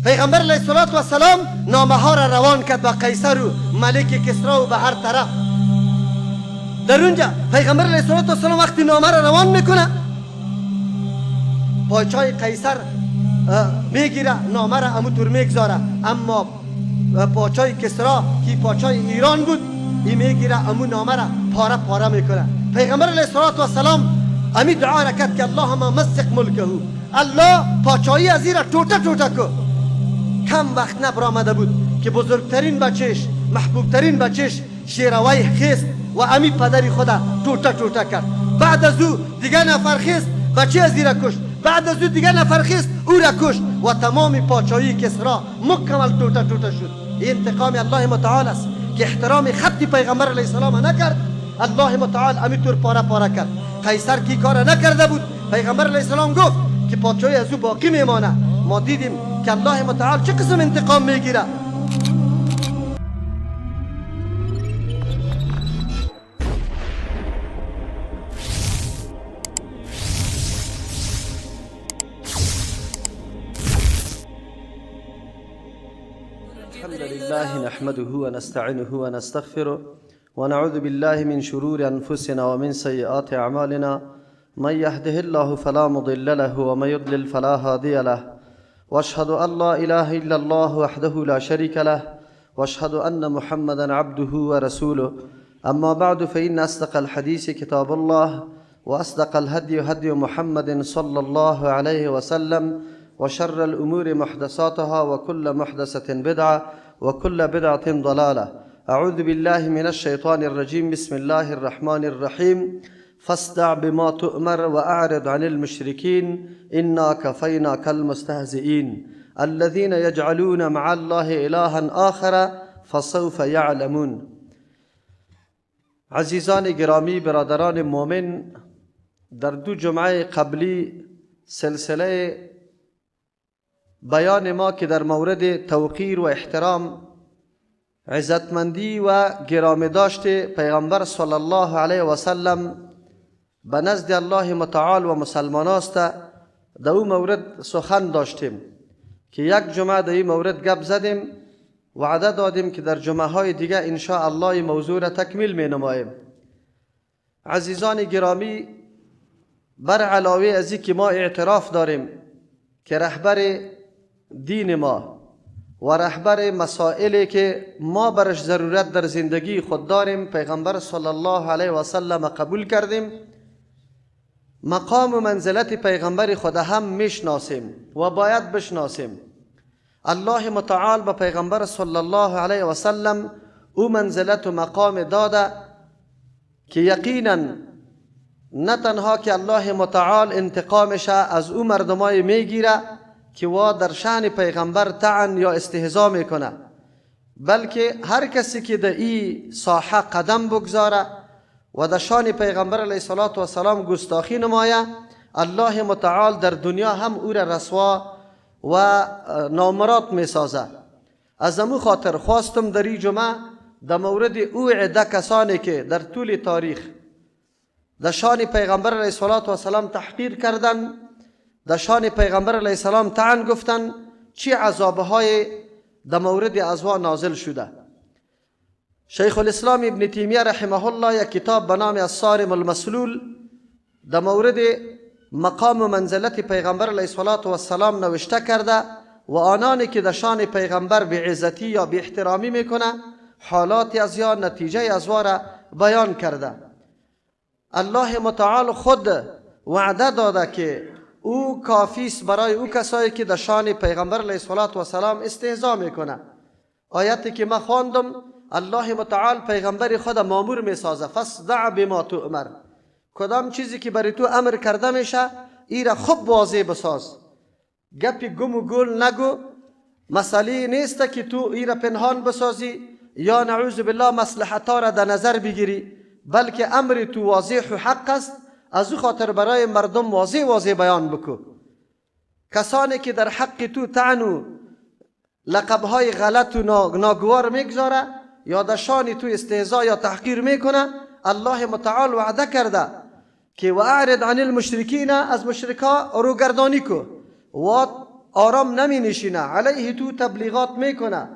پیغمبر علیه الصلاة و السلام نامه ها را روان کرد به قیصر و ملک کسرا و به هر طرف. در اونجا پیغمبر علیه الصلاة و السلام وقتی نامه را روان میکنه، پادشاه قیصر میگیره نامه را همونطور میگذاره، اما پادشاه کسرا که پادشاه ایران بود این میگیره همون نامه را پاره پاره میکنه. پیغمبر علیه الصلاة و السلام امی دعا را کرد که اللهم مزق ملکه، الله پادشاهی از این را ټوټه ټوټه کو. کم وقت نبرآمده بود که بزرگترین بچهش، محبوبترین بچهش شیروی خیست و امی پدری خدا ټوټه ټوټه کرد. بعد از او دیگه نفر خیست، بچه از این را کشت. بعد از او دیگه نفر خیست، او را کشت و تمام پادشاهی کسرا مکمل ټوټه ټوټه شد. این انتقام الله متعال است که احترام خط پیغمبر علیه السلام نکرد، الله متعال امیطور پاره پاره کرد. قیصر کی کار نکرده بود، پیغمبر علیه السلام گفت که پادشاهی از او باقی میمانه. ما دیدیم که الله متعال چه قسم انتقام میگیره. الحمد لله نحمده ونستعينه ونستغفره ونعوذ بالله من شرور أنفسنا ومن سيئات أعمالنا. من يهده الله فلا مضل له ومن يضلل فلا هادي له، واشهد أن لا إله إلا الله وحده لا شريك له، واشهد أن محمدا عبده ورسوله. أما بعد، فإن أصدق الحديث كتاب الله، وأصدق الهدي هدي محمد صلى الله عليه وسلم، وشر الأمور محدثاتها وكل محدثة بدعة وكل بدعة ضلالة. أعوذ بالله من الشيطان الرجيم. بسم الله الرحمن الرحيم. فاصدع بما تؤمر وأعرض عن المشركين إنا كفيناك المستهزئين الذين يجعلون مع الله إلها آخر فسوف يعلمون. عزیزان گرامی، برادران مؤمن، در دو جمعه قبلی سلسله بیان ما که در مورد توقیر و احترام، عزتمندی و گرامی داشت پیغمبر صلی الله علیه و سلم به نزد الله متعال و مسلمان است، در او مورد سخن داشتیم که یک جمعه در این مورد گپ زدیم، وعده دادیم که در جمعه های دیگه ان شاء الله این موضوع را تکمیل می نماییم. عزیزان گرامی، بر علاوه از این که ما اعتراف داریم که رهبر دین ما و رهبر مسائلی که ما برش ضرورت در زندگی خود داریم پیغمبر صلی الله علیه و سلم قبول کردیم، مقام و منزلت پیغمبر خود هم میشناسیم و باید بشناسیم. الله متعال به پیغمبر صلی الله علیه و سلم او منزلت و مقام داده که یقینا نه تنها که الله متعال انتقامش از او مردمای میگیره که وا در شأن پیغمبر طعن یا استهزا میکنه، بلکه هر کسی که در این ساحه قدم بگذاره و در شأن پیغمبر علیه الصلاة و السلام گستاخی نمایه، الله متعال در دنیا هم او را رسوا و نامراد میسازه. از امو خاطر خواستم در این جمعه در مورد او عده کسانی که در طول تاریخ در شأن پیغمبر علیه الصلاة و السلام تحقیر کردن، در شأن پیغمبر علیه السلام طعن گفتن، چه عذابهای در مورد ازوا نازل شده. شیخ الاسلام ابن تیمیه رحمه الله یک کتاب به نام الصارم المسلول در مورد مقام و منزلت پیغمبر علیه الصلاة و السلام نوشته کرده و آنانی که در شأن پیغمبر به عزتی یا به احترامی میکنه حالات از یا نتیجه ازوا را بیان کرده. الله متعال خود وعده داده که او کافی است برای او کسایی که در شأن پیغمبر علیه الصلاة و السلام استهزا میکنه. آیتی که ما خواندم، الله متعال پیغمبر خود مامور میسازه، فاصدع بما تؤمر، کدام چیزی که برای تو امر کرده میشه ای را خوب واضح بساز، گپی گم و گل نگو. مسئله نیست که تو ای را پنهان بسازی یا نعوذ بالله مصلحتها را در نظر بگیری، بلکه امر تو واضح و حق است، از او خاطر برای مردم واضح بیان بکو. کسانی که در حق تو طعن و لقبهای غلط و ناگوار میگذاره یا در شأن تو استهزا یا تحقیر میکنه، الله متعال وعده کرده که و اعرض عن المشرکین، از مشرکا روگردانی کو و آرام نمی نشینه، علیه تو تبلیغات میکنه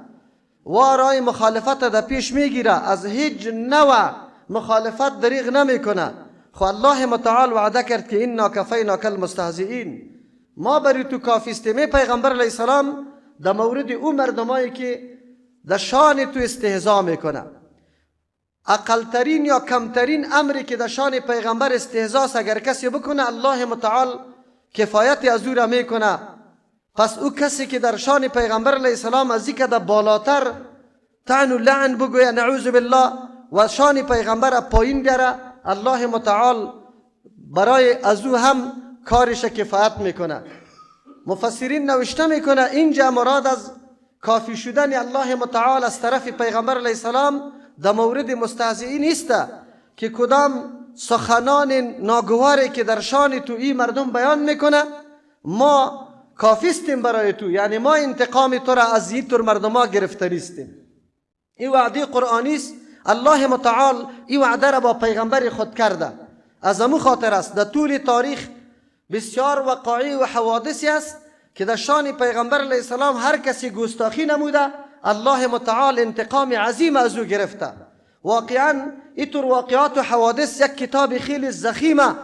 و رای مخالفت در پیش میگیره، از هیچ نوع مخالفت دریغ نمیکنه. خو الله متعال وعده کرد که انا کفیناک المستهزئین، ما بری تو کافیستیم. پیغمبر علیه السلام در مورد او مردمایی که در شان تو استهزا میکنه، اقلترین یا کمترین امری که در شان پیغمبر استهزاست اگر کسی بکنه، الله متعال کفایت از او را میکنه. پس او کسی که در شان پیغمبر علیه السلام از این که در بالاتر طعن و لعن بگویه نعوذ بالله و شان پیغمبر پایین بیاره، الله متعال برای از او هم کارش کفایت میکنه. مفسرین نوشته میکنه اینجا مراد از کافی شدن الله متعال از طرف پیغمبر علیه السلام در مورد مستهزئین نیست که کدام سخنان ناگواری که در شان تو این مردم بیان میکنه ما کافیستیم برای تو، یعنی ما انتقام تو را از این طور مردم ها گرفته نیستیم. این وعده قرآنی است. الله متعال این وعده را با پیغمبر خود کرده. از امو خاطر است در طول تاریخ بسیار وقایع و حوادثی است که در شان پیغمبر علیه السلام هر کسی گستاخی نموده الله متعال انتقام عظیم از او گرفته. واقعا اینطور واقعات و حوادث یک کتاب خیلی ضخیمه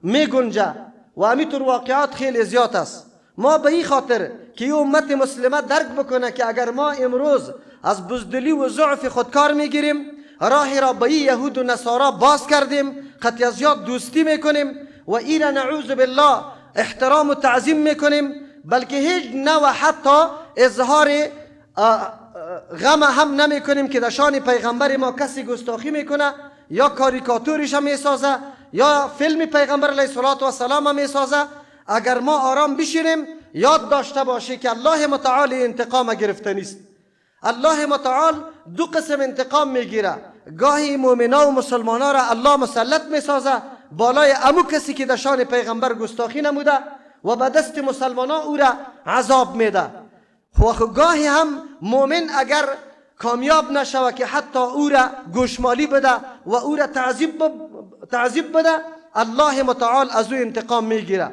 می گنجه و همینطور واقعات خیلی زیاد است. ما به این خاطر که این امت مسلمه درک بکنه که اگر ما امروز از بزدلی و ضعف خود کار میگیریم، راه را به این یهود و نصارا باز کردیم، قطعی از زیاد دوستی میکنیم و این نعوذ بالله احترام و تعظیم میکنیم، بلکه هیچ نوع حتی اظهار غم هم نمی کنیم که در شان پیغمبر ما کسی گستاخی میکنه یا کاریکاتورش هم میسازه یا فیلم پیغمبر علیه السلام هم میسازه. اگر ما آرام بشینیم یاد داشته باشه که الله متعال انتقام گرفته نیست. الله متعال دو قسم انتقام میگیره، گاهی مؤمنا و مسلمانا را الله مسلط میسازه بالای امو کسی که در شان پیغمبر گستاخی نموده و به دست مسلمانا او را عذاب میده. و گاهی هم مؤمن اگر کامیاب نشوه که حتی او را گوشمالی بده و او را تعذیب بده، الله متعال از او انتقام میگیره.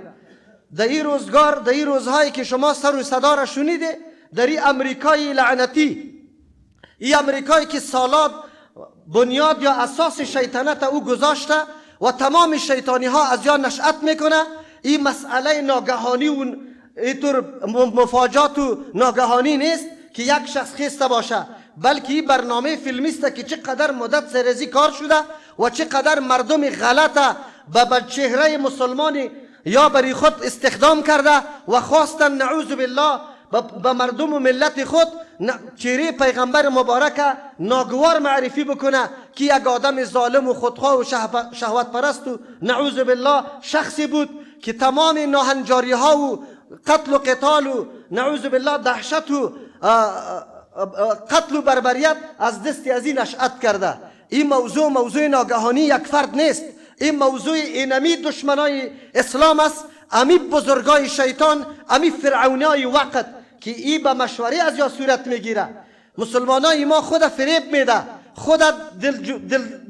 در این روزگار، در این روزهایی که شما سر و صدا را شنیده، در این امریکای لعنتی، این امریکایی که سالات بنیاد یا اساس شیطنت او گذاشته و تمام شیطانی ها از یا نشأت میکنه، این مسئله ناگهانی و اینطور مفاجات و ناگهانی نیست که یک شخص خسته باشه، بلکه این برنامه فیلمی است که چقدر مدت سرزی کار شده و چقدر مردم غلطه به چهره مسلمانی یا بری خود استخدام کرده و خواستن نعوذ بالله به مردم و ملت خود چهره پیغمبر مبارک ناگوار معرفی بکنه که یک آدم ظالم و خودخواه و شهوت پرست و نعوذ بالله شخصی بود که تمام ناهنجاری ها و قتل و قتال و نعوذ بالله دهشت و قتل و بربریت از دستی از این نشأت کرده. این موضوع ناگهانی یک فرد نیست، این موضوع اینمی دشمنای اسلام است، امی بزرگای شیطان، امی فرعونای وقت که ای به مشوره از یا صورت میگیره. مسلمانای ما خود فریب میده، خود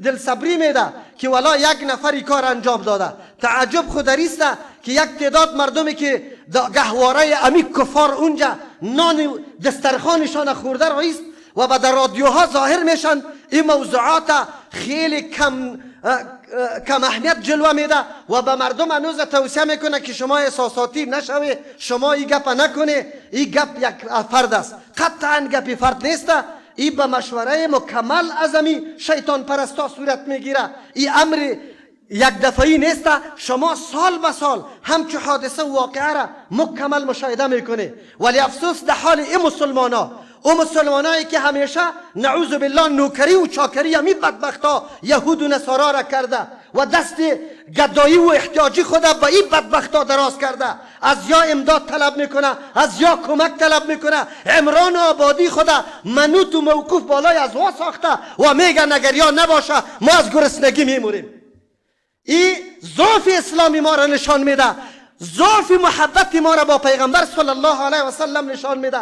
دل صبری میده که والا یک نفری کار انجام داده. تعجب خودریست که یک تعداد مردمی که گهواره امی کفار اونجا نان دسترخانشان خورده رئیست و به در رادیوها ظاهر میشن، این موضوعات خیلی کم اهمیت جلوه میده و به مردم هنوز توصیه میکنه که شما احساساتی نشوی، شما این گپ نکنه، این گپ یک فرد است. قطعا گپی فرد نیست، این به مشوره مکمل از امی شیطان پرستا صورت میگیره. این امر یک دفعی نیست، شما سال به سال همچه حادثه و واقعه را مکمل مشاهده میکنه. ولی افسوس در حال این مسلمانا، او مسلمانایی که همیشه نعوذ بالله نوکری و چاکری همی بدبختا یهود و نصارا را کرده و دست گدایی و احتیاجی خود به این بدبختا دراز کرده، از یا امداد طلب میکنه، از یا کمک طلب میکنه، عمران و آبادی خود منوط و موقوف بالای از وا ساخته و میگه نگریا نباشه ما از گرسنگی میموریم. این ضعف اسلامی ما را نشان میده، ضعف محبت ما را با پیغمبر صلی الله علیه و سلم نشان میده،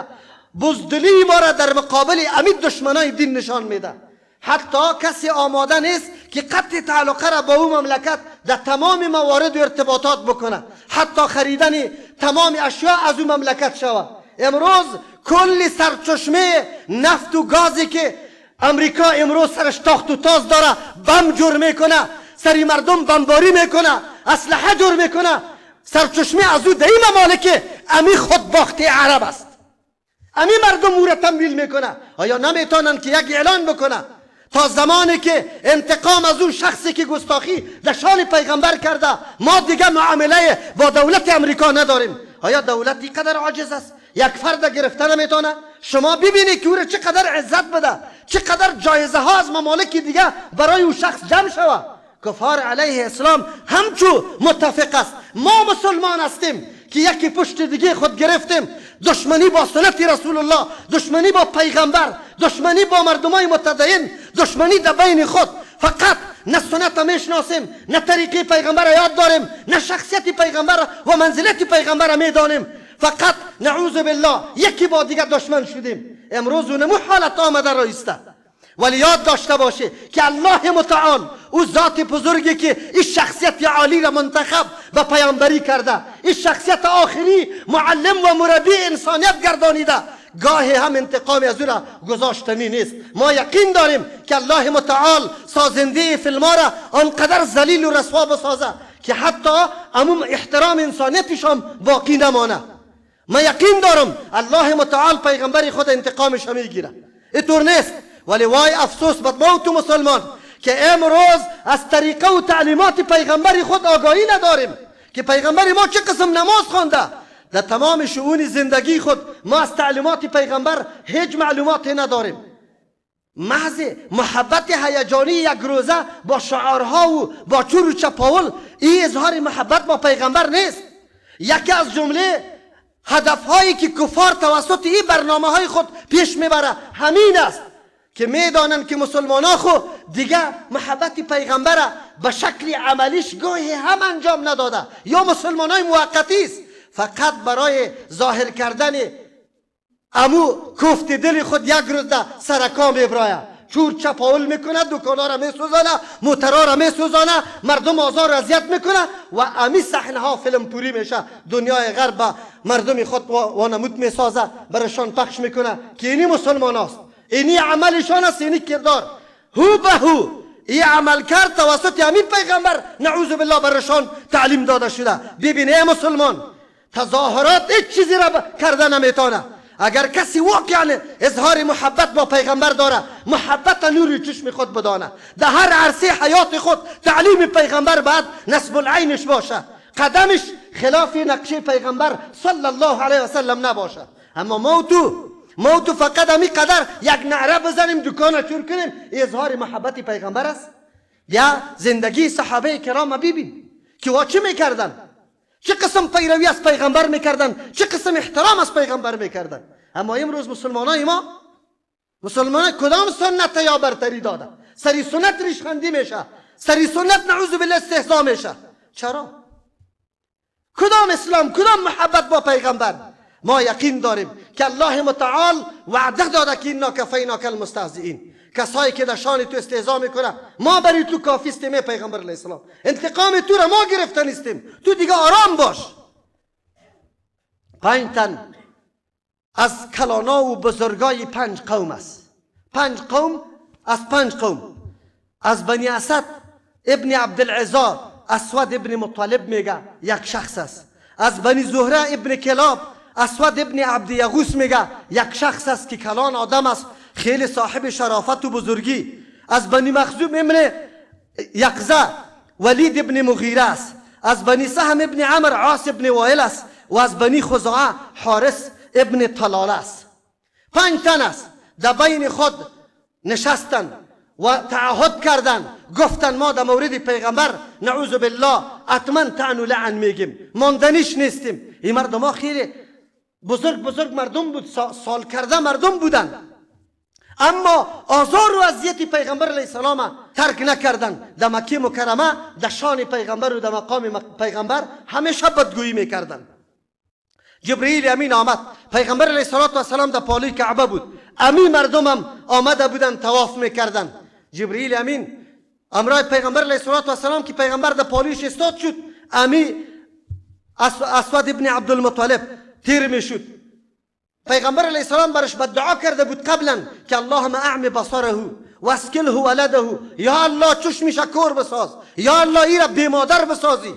بزدلی ما را در مقابل امید دشمنای دین نشان میده. حتی کسی آماده نیست که قطع تعلقه را با او مملکت در تمام موارد و ارتباطات بکنه، حتی خریدن تمام اشیاء از او مملکت شود. امروز کل سرچشمه نفت و گازی که امریکا امروز سرش تاخت و تاز داره، بم جور میکنه، سری مردم بمباری میکنه، اسلحه جور میکنه، سرچشمه از او در این ممالک امی خودباخته عرب است. امی مردم او را تمویل میکنه. آیا نمیتونن که یک اعلان بکنه تا زمانی که انتقام از اون شخصی که گستاخی در شان پیغمبر کرده ما دیگه معامله با دولت امریکا نداریم؟ آیا دولت اینقدر عاجز است یک فرد گرفته نمیتونه؟ شما ببینید که او را چقدر عزت بده، چقدر جایزه ها از ممالک دیگه برای او شخص جمع شود. کفار علیه اسلام همچو متفق است. ما مسلمان هستیم که یکی پشت دیگه خود گرفتیم، دشمنی با سنت رسول الله، دشمنی با پیغمبر، دشمنی با مردمای متدین، دشمنی در بین خود. فقط نه سنت میشناسیم، نه طریقه پیغمبر یاد داریم، نه شخصیت پیغمبر و منزلت پیغمبر میدانیم. فقط نعوذ بالله یکی با دیگه دشمن شدیم. امروز اونمو حالت آمده رایسته. ولی یاد داشته باشه که الله متعال او ذات بزرگی که این شخصیت عالی را منتخب و پیامبری کرده، این شخصیت آخری معلم و مربی انسانیت گردانیده، گاهی هم انتقام از او را گذاشتنی نیست. ما یقین داریم که الله متعال سازنده فیلم را آنقدر ذلیل و رسوا بسازه که حتی عموم احترام انسانیتش هم باقی نمانه. ما یقین دارم الله متعال پیغمبر خود انتقامش میگیره. اینطور نیست. ولی وای افسوس بر ما و تو مسلمان که امروز از طریقه و تعلیمات پیغمبر خود آگاهی نداریم که پیغمبر ما چه قسم نماز خوانده. در تمام شؤون زندگی خود ما از تعلیمات پیغمبر هیچ معلوماتی نداریم. محض محبت هیجانی یک روزه با شعارها و با چور و چپاول این اظهار محبت با پیغمبر نیست. یکی از جمله هدفهایی که کفار توسط این برنامه های خود پیش میبره همین است که میدانن که مسلمان ها خود دیگه محبت پیغمبر به شکل عملیش گاهی هم انجام نداده یا مسلمان های موقتی است، فقط برای ظاهر کردن امو کوفت دل خود یک روز در سرکا میبرایه، چور چپاول میکنه، دکانا را میسوزانه، موترها را میسوزانه، مردم آزار اذیت میکنه و امی صحنه ها فیلم پوری میشه. دنیای غرب مردم خود وانمود میسازه، برشان پخش میکنه که اینی مسلمان هاست، اینی عملشان است، اینی کردار. هو به هو این عمل کرد توسط همین پیغمبر نعوذ بالله برشان تعلیم داده شده. ببینه مسلمان تظاهرات هیچ چیزی را کرده نمیتونه. اگر کسی واقعا اظهار محبت با پیغمبر داره، محبت نوری چشم خود بدانه، در هر عرصه حیات خود تعلیم پیغمبر بعد نصب العینش باشه، قدمش خلاف نقشه پیغمبر صلی الله علیه و سلم نباشه. اما ما تو فقط همی قدر یک نعره بزنیم، دکان چور کنیم، اظهار محبت پیغمبر است. یا زندگی صحابه کرام ببین که وا چه میکردن، چه قسم پیروی از پیغمبر میکردن، چه قسم احترام از پیغمبر میکردن. اما امروز مسلمانای ما کدام سنت یا برتری داده؟ سری سنت ریشخندی میشه، سری سنت نعوذ بالله استهزا میشه. چرا؟ کدام اسلام، کدام محبت با پیغمبر؟ ما یقین داریم که الله متعال وعده داده که انا کفیناک المستهزئین، کسایی که در شان تو استهزا میکنه ما برای تو کافی استیم. پیغمبر علیه السلام انتقام تو را ما گرفته نیستیم، تو دیگه آرام باش. 5 تن از کلانا و بزرگای 5 قوم است. 5 قوم از 5 قوم. از بنی اسد ابن عبدالعزا اسود ابن مطلب میگه یک شخص است. از بنی زهره ابن کلاب اسود ابن عبد یغوس میگه یک شخص است که کلان آدم است، خیلی صاحب شرافت و بزرگی. از بنی مخزوم ابن یقظه ولید ابن مغیره است. از بنی سهم ابن عمر عاص ابن وائل است و از بنی خزاعه حارس ابن طلاله است. 5 تن است. در بین خود نشستن و تعهد کردن، گفتن ما در مورد پیغمبر نعوذ بالله حتما طعن و لعن میگیم، ماندنیش نیستیم. این مردم ها خیلی بزرگ مردم بود، سال کرده مردم بودن، اما آزار و اذیت پیغمبر علیه السلام ترک نکردن. در مکه مکرمه در شان پیغمبر و در مقام پیغمبر همیشه بدگویی میکردن. جبرئیل امین آمد، پیغمبر علیه السلام در پالوی کعبه بود، امی مردم هم آمده بودن طواف میکردن. جبرئیل امین امرای پیغمبر علیه السلام که پیغمبر در پالیش استاد شد، امی اسود ابن عبدالمطلب تیر می شد. پیغمبر علیه السلام برش بدعا کرده بود قبلا که اللهم اعم بصره و اسکله ولده، یا الله چشمش کور بساز، یا الله ای را بی مادر بسازی.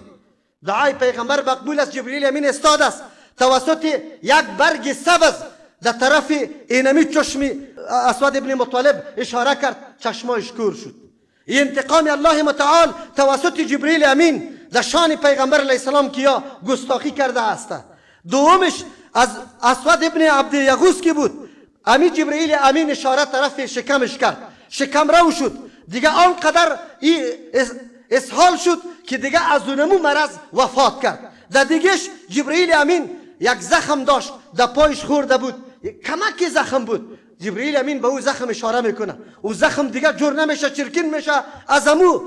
دعای پیغمبر مقبول است. جبرئیل امین استاد است توسط یک برگ سبز در طرف اینمی چشم اسود ابن مطلب اشاره کرد، چشمایش کور شد. این انتقام الله متعال توسط جبرئیل امین در شان پیغمبر علیه السلام که یا گستاخی کرده است. دومش از اسود ابن عبد یغوس که بود، امی جبرئیل امین اشاره طرف شکمش کرد، شکم رو شد دیگه، آنقدر اسهال شد که دیگه از اونمو مرض وفات کرد. در دیگهش جبرئیل امین یک زخم داشت در پایش خورده بود، کمک زخم بود. جبرئیل امین به او زخم اشاره میکنه، او زخم دیگه جور نمیشه، چرکین میشه، از امو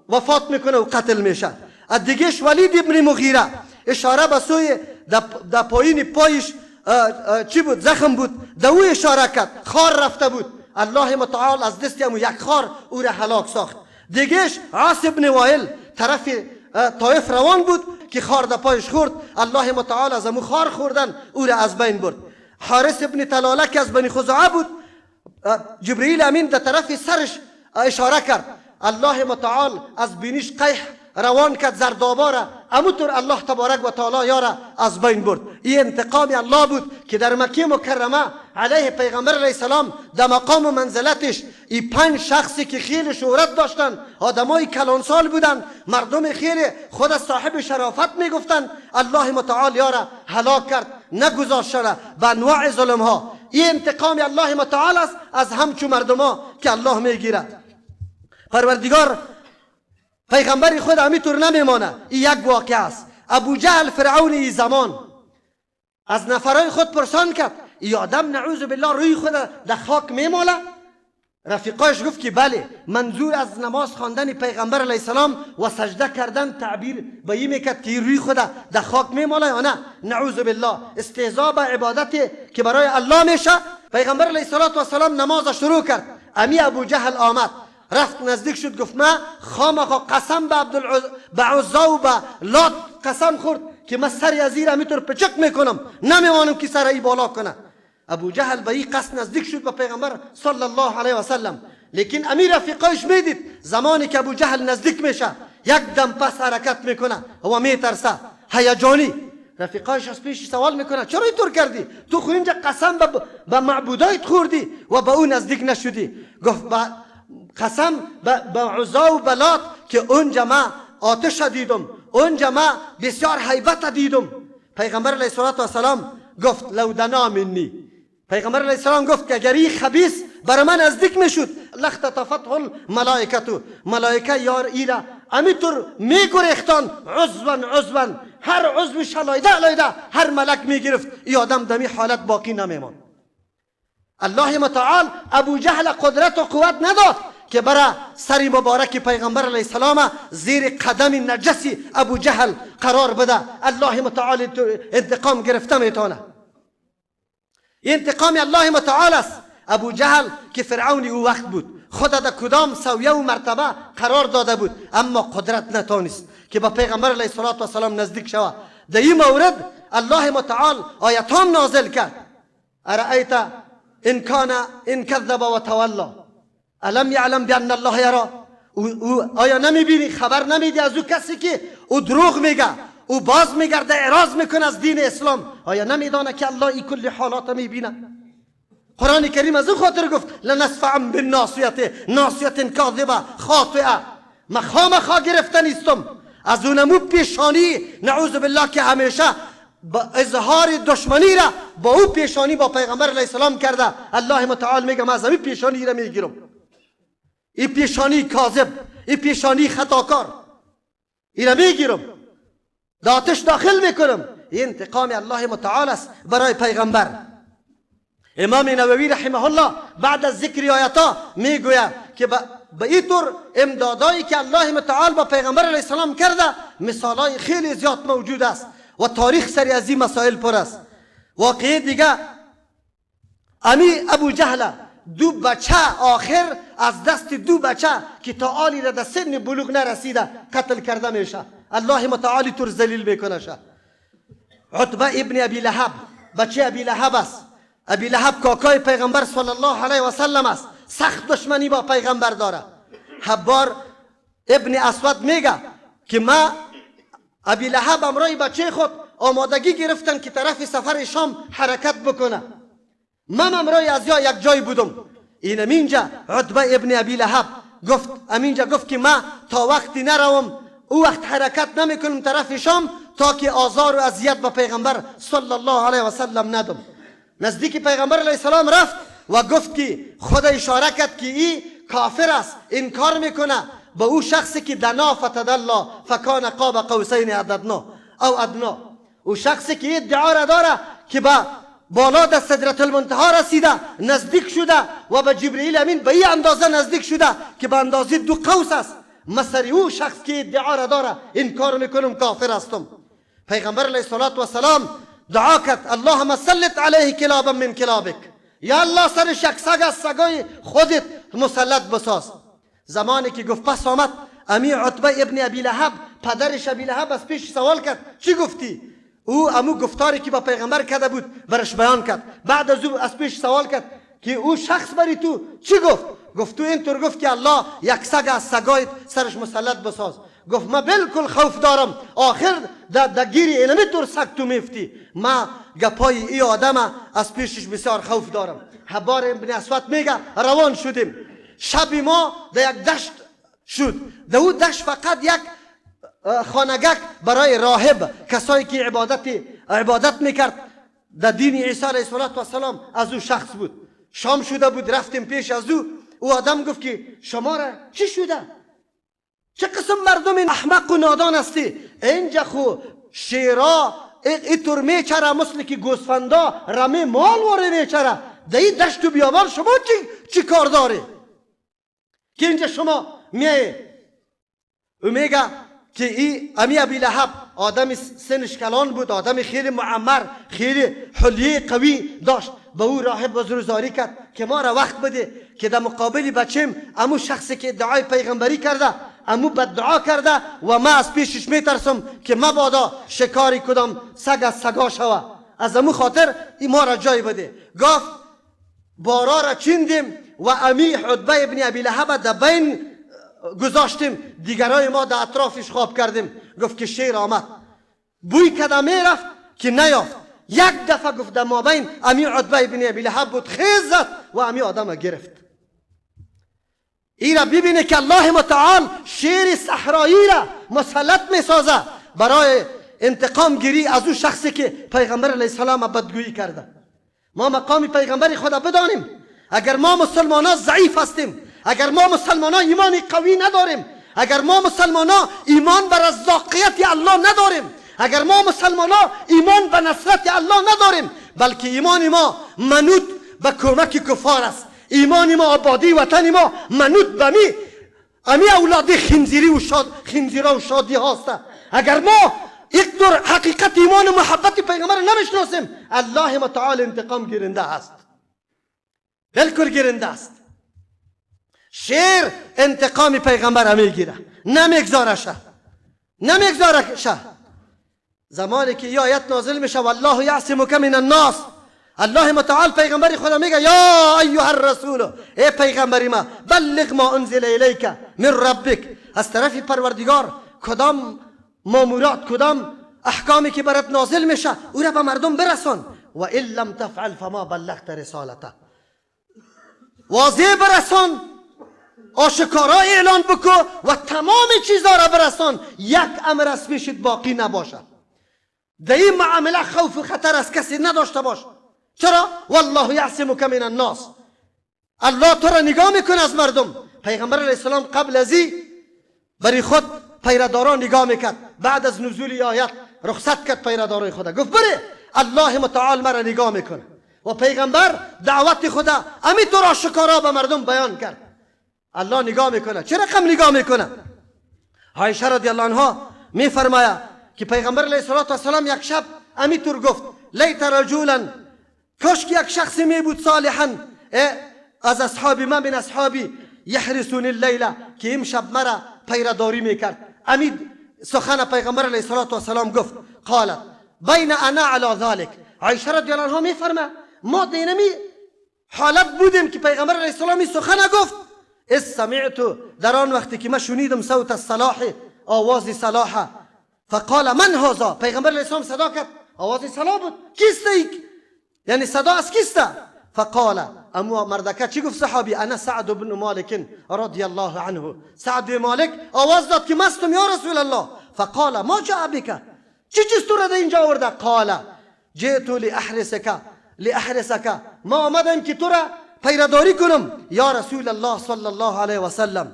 وفات میکنه و قتل میشه. از دیگهش ولید ابن مغیره اشاره به سوی در پایین پایش چی بود؟ زخم بود، در او اشاره کرد، خار رفته بود. الله متعال از دست امو یک خار او را هلاک ساخت. دیگهش عاص ابن وائل طرف طائف روان بود که خار در پایش خورد، الله متعال از امو خار خوردن او را از بین برد. حارث ابن طلاله که از بنی خزاعه بود، جبرئیل امین در طرف سرش اشاره کرد، الله متعال از بینیش قیح روان کرد، زردآباره، همونطور الله تبارک و تعالی یاره از بین برد. این انتقام الله بود که در مکه مکرمه علیه پیغمبر علیه السلام در مقام و منزلتش این 5 شخصی که خیلی شهرت داشتن، آدمای کلانسال بودن، مردم خیلی خود صاحب شرافت میگفتن، الله متعال یاره هلاک کرد، نگذاشت شده به انواع ظلم ها. این انتقام الله متعال است از همچون مردم ها که الله میگیرد. پروردگار پیغمبر خود همینطور نمیمانه. این یک واقعه است. ابو جهل فرعون ای زمان از نفرای خود پرسان کرد، ای آدم نعوذ بالله روی خود در خاک میماله؟ رفیقایش گفت که بله، منظور از نماز خواندن پیغمبر علیه السلام و سجده کردن تعبیر به این میکرد که روی خود در خاک میماله یا نه؟ نعوذ بالله. استهزاء به عبادتی که برای الله میشه. پیغمبر علیه السلام نماز شروع کرد، امی ابو جهل آمد، رفت نزدیک شد، گفت من خامخا قسم به عزا و به لات قسم خورد که من سر ازیر همیطور پچک میکنم، نمیمانم که سر ای بالا کنه. ابو جهل به این قصد نزدیک شد به پیغمبر صلی الله علیه و سلم، لیکن امیر رفیقایش میدید زمانی که ابو جهل نزدیک میشه یک دم پس حرکت میکنه و میترسه، هیجانی. رفیقایش از پیش سوال میکنه چرا اینطور کردی؟ تو خو اینجا قسم به معبودایت خوردی و به اون نزدیک نشدی. گفت قسم به عزا و بلات که اونجا ما آتش دیدم، اونجا ما بسیار حیبت دیدم. پیغمبر علیه السلام گفت لو دنا منی، پیغمبر علیه السلام گفت که اگر این خبیث بر من نزدیک میشد لاختطفته الملائکه، ملائکه یار ایرا همینطور میگریختان عضوا، هر عضو شلایده هر ملک میگرفت، این آدم دمی حالت باقی نمیمان. الله متعال ابو جهل قدرت و قوت نداد که برای سر مبارک پیغمبر علیه السلام زیر قدم نجسی ابو جهل قرار بده. الله متعال انتقام گرفته میتونه. انتقام الله متعال است. ابو جهل که فرعونی او وقت بود، خود در کدام سویه و مرتبه قرار داده بود، اما قدرت نتانست که با پیغمبر علیه السلام نزدیک شود. در این مورد الله متعال آیتام نازل کرد، ارأیت ان کذب و تولا الم یعلم بان الله یرا. آیا نمیبینی، خبر نمیدی از او کسی که او دروغ میگه، او باز میگرده اعراض میکنه از دین اسلام؟ آیا نمیدانه که الله این کل حالات میبینه؟ قرآن کریم از او خاطر گفت لنصفعا بالناصیه کاذبه خاطئه. مخامخا گرفتن نیستم از اونمو پیشانی نعوذ بالله که همیشه با اظهار دشمنی را با او پیشانی با پیغمبر علیه السلام کرده. الله متعال میگه من از این پیشانی را میگیرم، این پیشانی کاذب، این پیشانی خطاکار، این را میگیرم، در آتش داخل میکنم. این انتقام الله متعال است برای پیغمبر. امام نووی رحمه الله بعد از ذکر آیاتا میگوید که به این طور امدادایی که الله متعال با پیغمبر علیه السلام کرده مثالای خیلی زیاد موجود است و تاریخ سری از این مسائل پر است. واقعی دیگه امی ابو جهل دو بچه آخر از دست دو بچه که تا آلی را در سن بلوغ نرسیده قتل کرده میشه. الله متعالی تو ذلیل میکنه شه. عتبه ابن ابی لهب بچه ابی لهب است. ابی لهب کاکای پیغمبر صلی الله علیه و سلم است. سخت دشمنی با پیغمبر داره. حبار ابن اسود میگه که ما ابی لهب امرای بچه خود آمادگی گرفتن که طرف سفر شام حرکت بکنه. من امرای از یک جای بودم. این امینجا عتبه ابن ابی لهب گفت که ما تا وقتی نروم او وقت حرکت نمیکنم طرف شام تا که آزار و اذیت به پیغمبر صلی الله علیه و سلم ندم. نزدیک پیغمبر علیه السلام رفت و گفت که خدا اشاره کرد که این کافر است، انکار میکنه به او شخصی که دنا فتدلا فکان قاب قوسین ادنا او ادنا. او شخصی که ادعا را داره که با بالا در صدرت المنتها رسیده، نزدیک شده و به جبرئیل امین به این اندازه نزدیک شده که به اندازه 2 قوس است. مثل او شخص که ادعا را داره انکار میکنم کافر هستم. پیغمبر علیه السلام دعا کرد اللهم سلط علیه کلابا من کلابک، یا الله سرش یک سگ از سگای خودت مسلط بساز. زمانی که گفت پس آمد امی عتبه ابن ابی لهب پدرش ابی لهب از پیش سوال کرد چی گفتی؟ او امو گفتاری که با پیغمبر کرده بود برش بیان کرد. بعد از او از پیش سوال کرد که او شخص بری تو چی گفت؟ گفت تو اینطور گفت که الله یک سگ از سگایت سرش مسلط بساز. گفت ما بالکل خوف دارم آخر در گیری اینمی طور سگ تو میفتی. ما گپای ای آدم از پیشش بسیار خوف دارم. حبار ابن اسود میگه روان شدیم. شب ما در یک دشت شد. در او دشت فقط یک خانگک برای راهب، کسایی که عبادت میکرد در دین عیسی علیه السلام، از او شخص بود. شام شده بود رفتیم پیش از او آدم گفت که شما را چی شده؟ چه قسم مردم احمق و نادان هستی؟ اینجا خو شیرا اینطور میچره مثل که گوسفندا رمه مال واره میچره. در این دشت و بیابان شما چی کار داره که اینجا شما میای؟ او میگه که این امی ابی لهب آدم سنش کلان بود، آدم خیلی معمر، خیلی حلیه قوی داشت. به او راهب بزرگزاری کرد که ما را وقت بده که در مقابل بچیم امو شخصی که ادعای پیغمبری کرده امو بددعا کرده و ما از پیشش میترسم که مبادا شکاری کدام سگ از سگا شوه، از امو خاطر ای ما را جای بده. گفت بارا را چیندیم و امی عتبه ابن ابی لهب در بین گذاشتیم، دیگرای ما در اطرافش خواب کردیم. گفت که شیر آمد بوی کدامه رفت که نیافت. یک دفعه گفت در مابین امی عتبه ابن ابی لهب بود خیز زد و امی آدم گرفت. ای را ببینه که الله متعال شیر صحرایی را مسلط میسازه برای انتقام گیری از اون شخصی که پیغمبر علیه السلام بدگویی کرده. ما مقام پیغمبر خدا بدانیم. اگر ما مسلمانان ضعیف هستیم، اگر ما مسلمانان ایمان قوی نداریم، اگر ما مسلمانان ایمان بر رزاقیت الله نداریم، اگر ما مسلمانان ایمان به نصرت الله نداریم، بلکه ایمان ما منوط به کمک کفار است، ایمان ما آبادی وطن ما منوط به امی اولاد خنزیرا و شادی هاست. اگر ما یک دور حقیقت ایمان و محبت پیغمبر نمیشناسیم، الله متعال انتقام گیرنده است، بالکل گیرنده است. شیر انتقام پیغمبر میگیره، نمیگذاره شه. زمانی که آیت نازل میشه والله یعصمک من الناس، الله متعال پیغمبر خدا میگه یا ایها الرسول، ای پیغمبری ما بلغ ما انزل الیک من ربک، از طرف پروردگار کدام مامورات کدام احکامی که برات نازل میشه او را به مردم برسان. و ان لم تفعل فما بلغت رسالته، واضح برسان، آشکارا اعلان بکو و تمام چیزا را برسان، یک امر از پیشت باقی نباشه. در این معامله خوف و خطر از کسی نداشته باش. چرا؟ والله یعصمک من الناس، الله تو را نگاه میکنه از مردم. پیغمبر علیه السلام قبل از این برای خود پیراداران نگاه میکرد، بعد از نزول آیت رخصت کرد پیرادارای خدا، گفت بره الله متعال مرا نگاه میکنه. و پیغمبر دعوت خدا همینطور آشکارا به مردم بیان کرد. الله نگاه میکنه. چه رقم نگاه میکنه؟ عایشه رضی الله عنها میفرماید که پیغمبر علیه السلام یک شب همینطور گفت لیت رجولا، کاش که یک شخصی می بود صالحا از اصحاب من اصحابی یحرسون اللیل که امشب مرا پیرداری میکرد. امید سخن پیغمبر علیه السلام گفت. قالت بین انا علی ذلك، عایشه رضی الله عنها میفرمه ما دینمی حالت بودیم که پیغمبر علیه السلام سخن گفت. از سمعت، در آن وقتی که من شنیدم صوت الصلاح، آواز صلاح. فقال من هذا، پیغمبر علیه السلام صدا کرد، آواز صلاح بود. کیست ای؟ یعنی صدا از کیسته؟ فقال، اما مردکه چی گفت صحابی؟ انا سعد بن مالک رضی الله عنه. سعد بن مالک آواز داد که مستم یا رسول الله. فقال ما جاء بك، چی چیز تو را در اینجا آورده؟ قال جئت لأحرسك، ما آمدم که تو را پیرداری کنم یا رسول الله صلی الله علیه و سلم.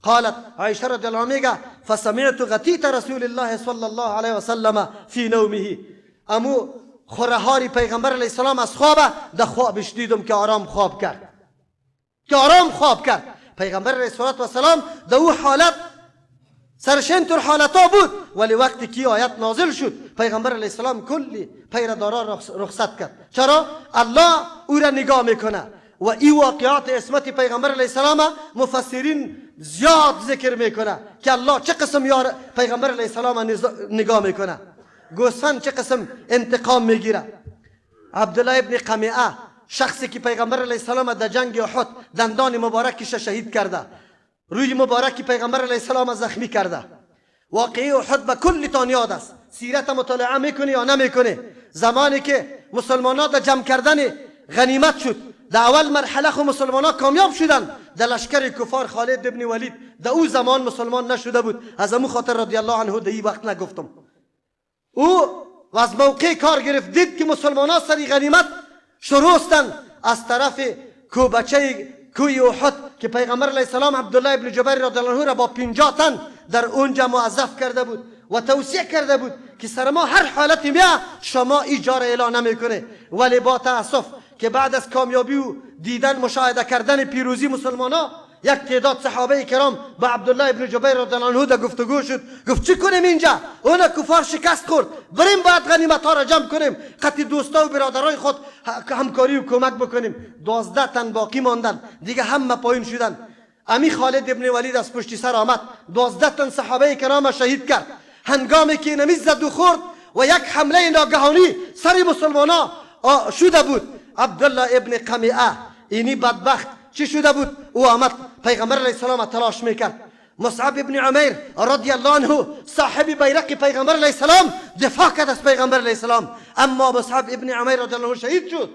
قالت عایشه رضی الله عنها میگه فسمعت غطیت رسول الله صلی الله علیه و سلم فی نومه، امو خورهاری پیغمبر علیه السلام از خواب در خوابش دیدم که آرام خواب کرد. پیغمبر علیه السلام در او حالت سرشن تر حالتا بود، ولی وقتی که آیت نازل شد پیغمبر علیه السلام کلی پیردارا رخصت کرد. چرا؟ الله او را نگاه میکنه و این واقعات عصمت پیغمبر علیه السلام مفسرین زیاد ذکر میکنه که الله چه قسم یار پیغمبر علیه السلام نگاه میکنه، گوسفند چه قسم انتقام میگیره. عبدالله ابن قمیعه، شخصی که پیغمبر علیه السلام در جنگ احد دندان مبارکش شهید کرده، روی مبارک پیغمبر علیه السلام زخمی کرده. واقعی احد به کلی تان یاد است. سیرت مطالعه میکنی یا نمیکنی؟ زمانی که مسلمانان در جمع کردن غنیمت شد، در اول مرحله خو مسلمانان کامیاب شدن، در لشکر کفار خالد ابن ولید در او زمان مسلمان نشده بود. از امو خاطر رضی الله عنه در این وقت نگفتم. او از موقع کار گرفت، دید که مسلمانان سری غنیمت شروستن از طرف کوبچه کوی احد که پیغمبر علیه السلام عبدالله ابن جبیر رضی الله عنه را با 50 تن در اونجا موظف کرده بود و توصیه کرده بود که سر ما هر حالتی بیا شما ایجار اعلان نمیکنه. ولی با تاسف که بعد از کامیابی و دیدن مشاهده کردن پیروزی مسلمانان، یک تعداد صحابه کرام با عبدالله ابن جبیر رضی الله عنه در گفتگو شد. گفت چی کنیم اینجا؟ اونا کفار شکست خورد، بریم بعد غنیمت ها را جمع کنیم، قطع دوستا و برادرای خود همکاری و کمک بکنیم. 12 تن باقی ماندن، دیگه همه پایین شدن. امی خالد ابن ولید از پشت سر آمد، 12 تن صحابه کرام شهید کرد. هنگامی که نمی زد و خورد و یک حمله ناگهانی سر مسلمانا شده بود، عبدالله ابن قمیعه اینی بدبخت چی شده بود؟ او آمد پیغمبر علیه السلام تلاش میکرد. مصعب ابن عمیر رضی الله عنه صاحب بیرق پیغمبر علیه السلام دفاع کرد از پیغمبر علیه السلام، اما مصعب ابن عمیر رضی الله عنه شهید شد.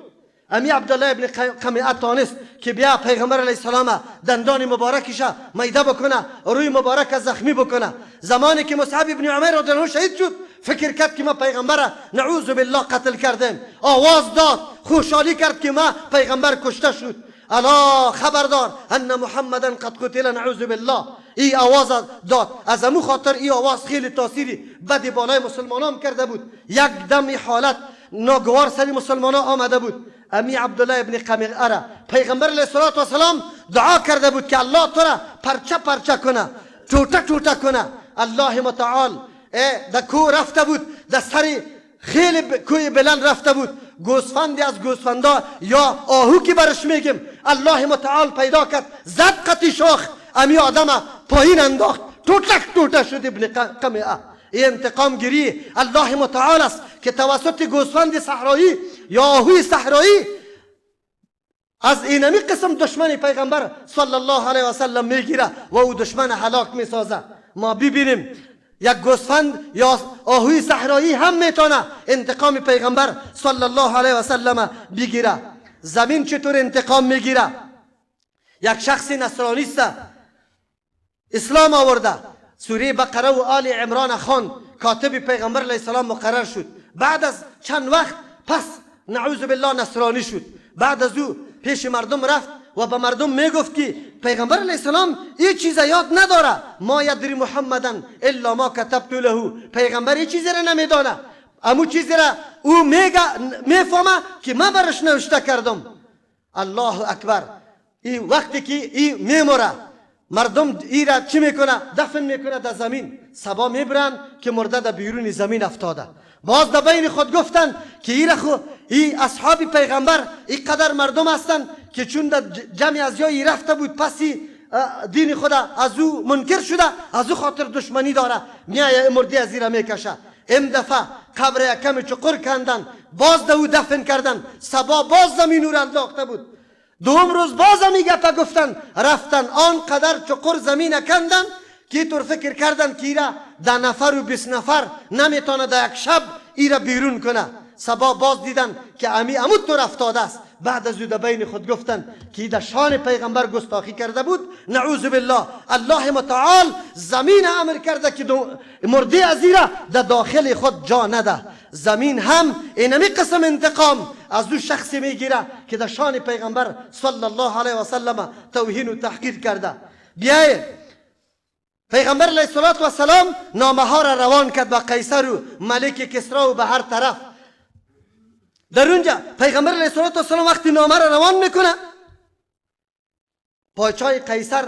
امی عبدالله ابن قمیعه تانست که بیا پیغمبر علیه السلام دندان مبارکش میده بکنه، روی مبارک زخمی بکنه. زمانی که مصعب ابن عمیر رضی الله عنه شهید شد فکر کرد که ما پیغمبر نعوذ بالله قتل کردیم، آواز داد، خوشحالی کرد که ما پیغمبر کشته شد. الا خبردار ان محمدا قد قتل نعوذ بالله. ای آواز داد. از امو خاطر ای آواز خیلی تاثیری بدی بالای مسلمانان کرده بود. یک دم حالت ناگوار سری مسلمانان آمده بود. امی عبدالله ابن قمیعه را پیغمبر علیه السلام دعا کرده بود که الله تو را پرچه پرچه کنه، ټوټه ټوټه کنه. الله متعال در کوه رفته بود، در سری خیلی کوی بلند رفته بود، گوسفندی از گوسفندا یا آهو که برش میگیم الله متعال پیدا کرد، زد قطی شاخ، امی آدم پایین انداخت، ټوټه ټوټه شد ابن قمیعه. این انتقام گیری الله متعال است که توسط گوسفند صحرایی یا آهوی صحرایی از اینمی قسم دشمن پیغمبر صلی الله علیه و سلم میگیره و او دشمن هلاک میسازه. ما ببینیم یک گوسفند یا آهوی صحرایی هم میتونه انتقام پیغمبر صلی الله علیه و سلم بگیره. زمین چطور انتقام میگیره؟ یک شخص نصرانیست اسلام آورده، سوره بقره و آل عمران خواند، کاتب پیغمبر علیه السلام مقرر شد. بعد از چند وقت پس نعوذ بالله نصرانی شد. بعد از او پیش مردم رفت و به مردم میگفت که پیغمبر علیه السلام این چیز یاد نداره، ما یدری محمدن الا ما کتبت له. پیغمبر این چیزی را نمیدانه، امو چیزی را او میفهمه که من برش نوشته کردم. الله اکبر. این وقتی که این میموره مردم ای را چی میکنه؟ دفن میکنه در زمین، سبا میبرن که مرده در بیرون زمین افتاده. باز در بین خود گفتن که ای اصحاب پیغمبر این قدر مردم هستن که چون در جمع از یایی رفته بود پسی دین خود از او منکر شده، از او خاطر دشمنی داره، میایه مردی از زیره میکشه. ام دفعه قبر یکم چقر کندن، باز دو دفن کردن، سبا باز زمین او انداخته بود. دوم روز باز همی گپه گفتن، رفتن آنقدر چقر زمین کندن که طور فکر کردن که ایره 10 نفر و 20 نفر نمیتونه در یک شب ایره بیرون کنه. سبا باز دیدن که امی امود طور افتاده است. بعد از او در بین خود گفتن که در شان پیغمبر گستاخی کرده بود، نعوذ بالله. الله متعال زمین امر کرده که مرده از ایره در داخل خود جا نده. زمین هم اینمی قسم انتقام از او شخصی میگیره که در شان پیغمبر صلی الله علیه و سلم توهین و تحقیر کرده. بیایید پیغمبر علیه الصلاة و سلام نامه ها را روان کرد به قیصر و ملک کسرا و به هر طرف. در اونجا پیغمبر علیه الصلاة و سلام وقتی نامه را روان میکنه، پاچای قیصر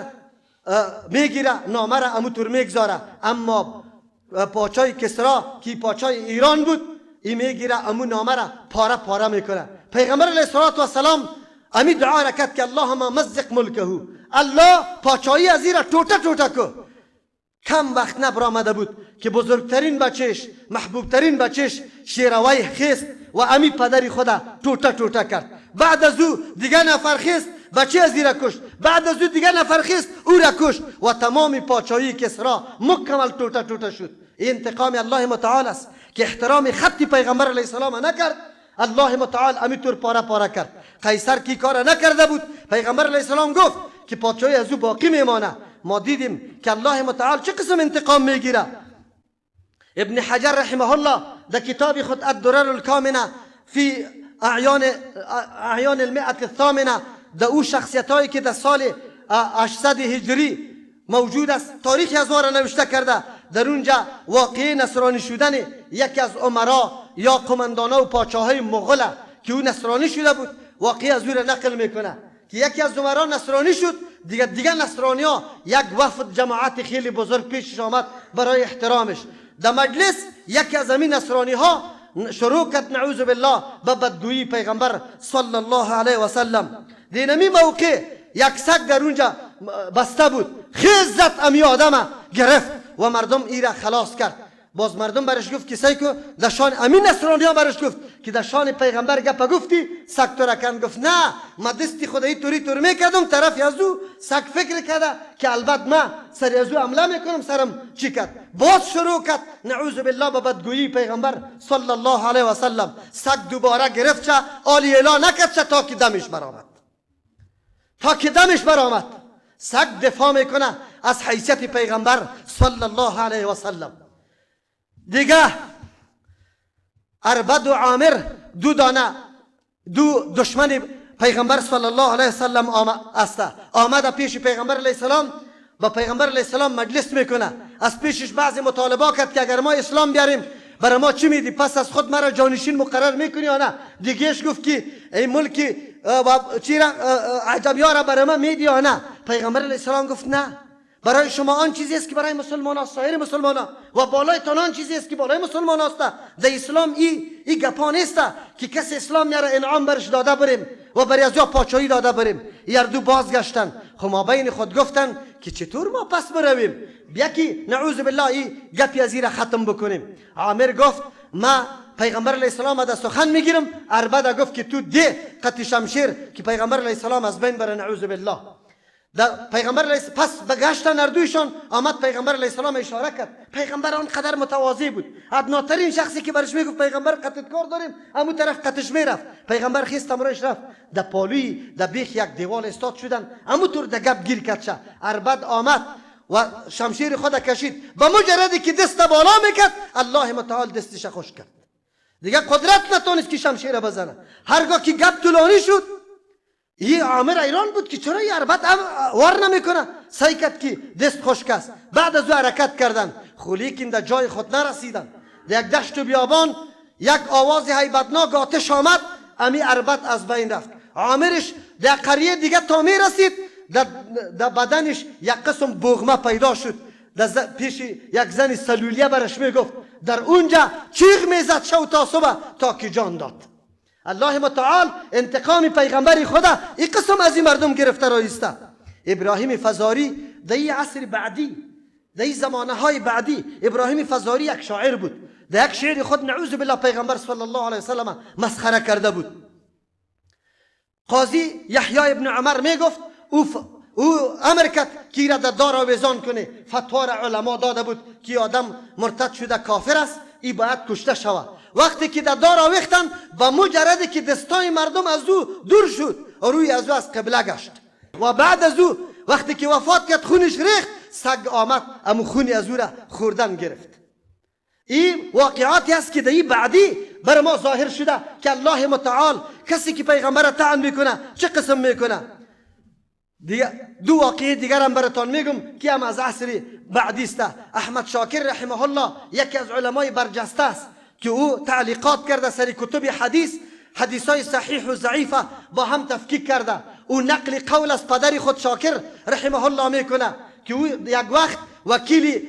میگیره نامه را اموتور میگذاره، اما پاچای کسرا که پاچای ایران بود این میگیره امو نامه را پاره پاره میکنه. پیغمبر علیه الصلاة و سلام امی دعا را کرد که اللهم مزق ملکه، الله پاچایی از این را ټوټه ټوټه کو. کم وقت نبرآمده بود که بزرگترین بچهش، محبوبترین بچهش شیروی خیست و امی پدری خدا ټوټه ټوټه کرد. بعد از او دیگه نفر خیست، بچه از این را کشت. بعد از او دیگه نفر خیست، او را کشت و تمام پاچایی کسرا مکمل ټوټه ټوټه شد. این انتقام الله متعال است که احترام خط پیغمبر علیه السلام نکرد. الله متعال امی طور پاره پاره کرد. قیصر کی کار نکرده بود، پیغمبر علیه السلام گفت که پاچایی از او باقی میمانه. ما دیدیم که الله متعال چه قسم انتقام میگیره. ابن حجر رحمه الله در کتاب خود الدرر الکامنه فی اعیان المئة الثامنه در او شخصیت هایی که در سال 800 هجری موجود است تاریخ از را نوشته کرده. در اونجا واقعی نصرانی شدن یکی از امرا یا قماندانا و پاچاهای مغول که او نصرانی شده بود، واقعی از او را نقل میکنه که یکی از امرا نصرانی شد، دیگه نصرانی ها یک وفد جماعت خیلی بزرگ پیشش آمد برای احترامش. در مجلس یکی از همین نصرانی ها شروع کرد نعوذ بالله به بدگویی پیغمبر صلی الله علیه و سلم. دینمی موقع یک سگ در اونجا بسته بود، خیزت امی آدم گرفت و مردم ای را خلاص کرد. باز مردم برش گفت کسایی که در شان امین نصرانی ها برش گفت که در شان پیغمبر گپ گفتی، سگ تو را کند. گفت نه، ما دستی خدایی توری طور میکردم، طرفی از او سگ فکر کرده که البته ما سری از او حمله میکنم، سرم چی کرد. باز شروع کرد نعوذ بالله به بدگویی پیغمبر صلی الله علیه و سلم. سگ دوباره گرفت چه آلی اعلان نکرد چه تا که دمش برآمد. سگ دفاع میکنه از حیثیت پیغمبر صلی الله علیه و سلم. دیگه اربد و عامر دو دشمن پیغمبر صلی الله علیه و سلم آمده پیش پیغمبر علیه السلام. با پیغمبر علیه السلام مجلس میکنه، از پیشش بعضی مطالبه کرد که اگر ما اسلام بیاریم برای ما چی میدی، پس از خود مرا جانشین مقرر میکنی یا نه. دیگهش گفت که این ملک عجبی ها را برای ما میدی یا نه. پیغمبر علیه السلام گفت نه، برای شما آن چیزی است که برای مسلمان است، سایر مسلمان ها، و بالای تان آن چیزی است که بالای مسلمان است. در اسلام این گپا نیست که کسی اسلام میاره انعام برش داده بریم و برای از یا پاچایی داده بریم. یردو بازگشتن، خب ما بین خود گفتن که چطور ما پس برویم، بیا که نعوذ بالله این گپی از را ختم بکنیم. عامر گفت ما پیغمبر علیه السلام در سخن میگیرم. اربده گفت که تو ده قط شمشیر که پیغمبر علیه السلام از بین بره نعوذ بالله. پیغمبر علیه پس بگشتن اردویشان. آمد پیغمبر علیه السلام اشاره کرد. پیغمبر آنقدر متواضع بود، ادناترین شخصی که برش میگفت پیغمبر قطت کار داریم، همون طرف قطش میرفت. پیغمبر خیست امرش رفت در پالوی در بیخ یک دیوال استاد شدن، همونطور در گپ گیر کرد شه. اربد آمد و شمشیر خود کشید، با مجردی که دست بالا میکرد الله متعال دستش خوش کرد. دیگه قدرت نتونست که شمشیر بزنه. هرگاه که گپ طولانی شد، این عامر ایران بود که چرا اربد ور نمیکنه، سعی کرد که دست خشک است. بعد از او حرکت کردن، لیکن در جای خود نرسیدن. در یک دشت و بیابان یک آواز هیبتناک آتش آمد، امی اربد از بین رفت. عامرش در قریه دیگه تا می رسید، در بدنش یک قسم بغمه پیدا شد. در پیش یک زن سلولیه برش می گفت، در اونجا چیغ می زد شو تا صبح تا که جان داد. الله متعال انتقام پیغمبر خدا این قسم از این مردم گرفته رایسته. ابراهیم فزاری در این عصر بعدی، در این زمانه های بعدی، ابراهیم فزاری یک شاعر بود. در یک شعر خود نعوذ بالله پیغمبر صلی الله علیه وسلم مسخره کرده بود. قاضی یحیی ابن عمر می گفت او امر کرد که ایره در دار آویزان کنه. فتوا را علما داده بود که آدم مرتد شده کافر است، ای باید کشته شود. وقتی که در دار آویختن، با مجردی که دستای مردم از او دور شد و روی از او از قبله گشت و بعد از او وقتی که وفات کرد خونش ریخت، سگ آمد امو خونی از او را خوردن گرفت. این واقعاتی است که در این بعدی بر ما ظاهر شده که الله متعال کسی که پیغمبر را طعن میکنه چه قسم میکنه. دو واقعه دیگر هم براتان میگم که هم از عصر بعدی است. احمد شاکر رحمه الله یکی از علمای برجسته است که او تعلیقات کرده سر کتب حدیثای صحیح و ضعیفه با هم تفکیک کرده. او نقل قول از پدر خود شاکر رحمه الله میکنه که او یک وقت وکیل